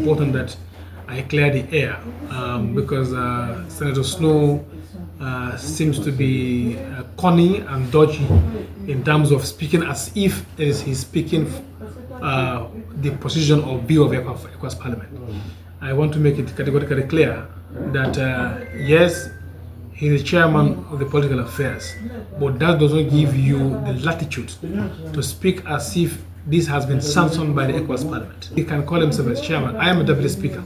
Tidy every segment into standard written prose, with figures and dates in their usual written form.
important that I clear the air because Senator Snow seems to be corny and dodgy in terms of speaking as if it is he's speaking the position or view of ECOWAS Parliament. I want to make it categorically clear that yes, he is the chairman of the political affairs, but that doesn't give you the latitude to speak as if this has been sanctioned by the ECOWAS Parliament. He can call himself as chairman. I am a deputy speaker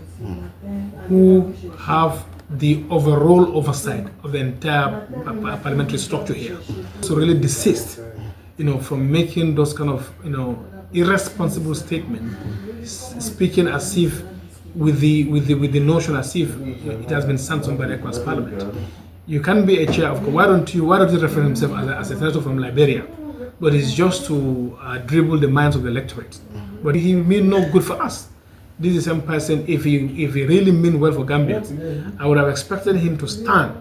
who have the overall oversight of the entire parliamentary structure here. So really desist, from making those kind of, irresponsible statements, speaking as if with the notion as if it has been sanctioned by the ECOWAS Parliament. You can be a chair of. Why don't you refer himself as a senator from Liberia? But it's just to dribble the minds of the electorate. But he mean no good for us. This is the same person. If he really mean well for Gambians, I would have expected him to stand,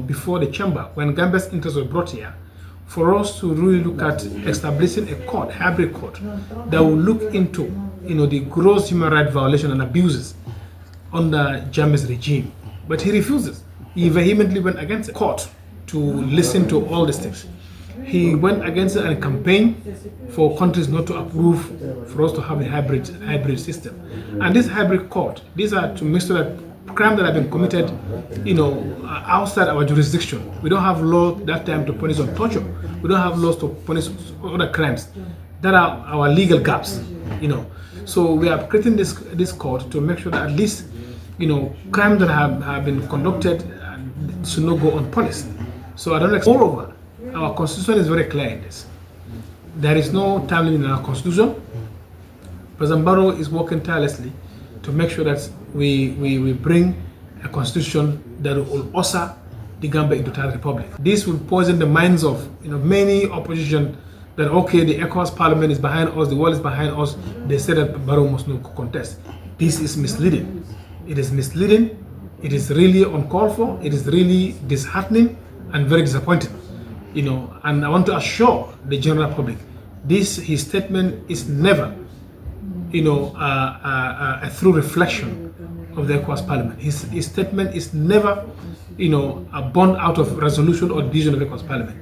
before the chamber when Gambia's interests were brought here, for us to really look at establishing a court, hybrid court, that will look into, the gross human rights violation and abuses under Jammeh's regime. But he refuses. He vehemently went against the court to listen to all these things. He went against it and campaigned for countries not to approve for us to have a hybrid system. And this hybrid court, these are to make sure that crimes that have been committed, outside our jurisdiction. We don't have law that time to punish on torture. We don't have laws to punish other crimes. That are our legal gaps, So we are creating this court to make sure that at least, crimes that have been conducted should not go unpunished. So I don't expect. Moreover, our constitution is very clear in this. There is no time limit in our constitution. President Barrow is working tirelessly to make sure that we bring a constitution that will usher the Gambia into a republic. This will poison the minds of many opposition that okay, the ECOWAS Parliament is behind us, the world is behind us. They say that Barrow must not contest. This is misleading. It is misleading. It is really uncalled for. It is really disheartening and very disappointing. And I want to assure the general public, his statement is never, a true reflection of the ECOWAS Parliament. His statement is never, a born out of resolution or decision of the ECOWAS Parliament.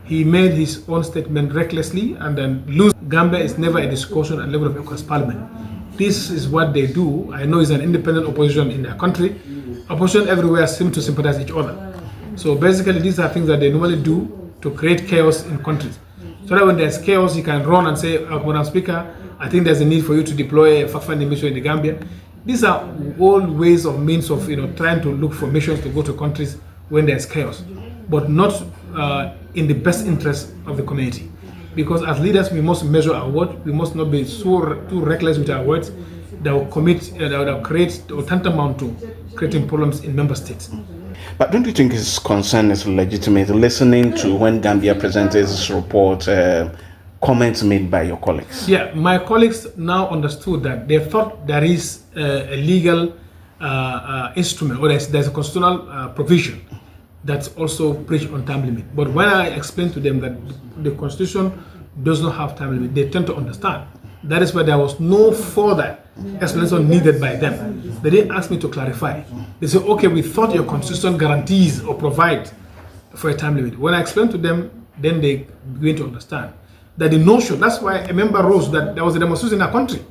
He made his own statement recklessly and then lose. Gambia is never a discussion at the level of ECOWAS Parliament. This is what they do. I know it's an independent opposition in their country. Opposition everywhere seem to sympathize each other. So basically, these are things that they normally do to create chaos in countries. So that when there's chaos, you can run and say, Madam Speaker, I think there's a need for you to deploy a fact-finding mission in the Gambia. These are all ways of means of trying to look for missions to go to countries when there's chaos, but not in the best interest of the community. Because as leaders, we must measure our words. We must not be too reckless with our words that will create or tantamount to creating problems in member states. But don't you think his concern is legitimate? Listening to when Gambia presented this report, comments made by your colleagues. Yeah, my colleagues now understood that they thought there is a legal instrument, or there's a constitutional provision that's also preached on time limit. But when I explained to them that the Constitution does not have time limit, they tend to understand. That is why there was no further explanation needed by them. They didn't ask me to clarify. They said, okay, we thought your Constitution guarantees or provides for a time limit. When I explained to them, then they begin to understand that the notion, that's why a member rose that there was a demonstration in our country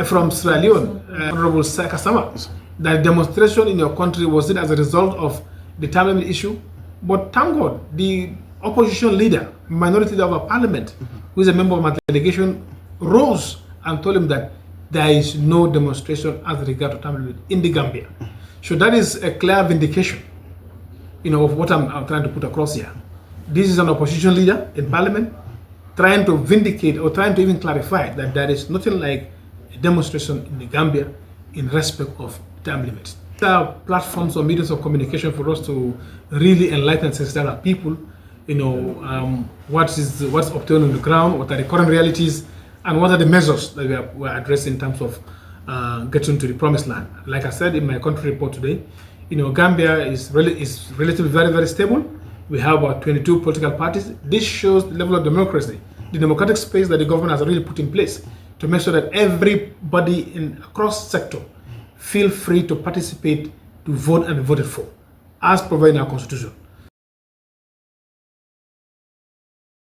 from Sierra Leone, Honorable Kasama, that demonstration in your country was it as a result of the time limit issue. But thank God, the opposition leader, Minority Leader of our Parliament, who is a member of my delegation, rose and told him that there is no demonstration as regard to time limit in the Gambia. So that is a clear vindication, of what I'm trying to put across here. This is an opposition leader in Parliament trying to vindicate or trying to even clarify that there is nothing like a demonstration in the Gambia in respect of time limits. There are platforms or mediums of communication for us to really enlighten and sensitize our people, what's obtained on the ground, what are the current realities, and what are the measures that we're addressing in terms of getting to the promised land. Like I said in my country report today, Gambia is relatively very, very stable. We have about 22 political parties. This shows the level of democracy, the democratic space that the government has really put in place. to make sure that everybody across sector feel free to participate, to vote and be voted for, as provided in our constitution.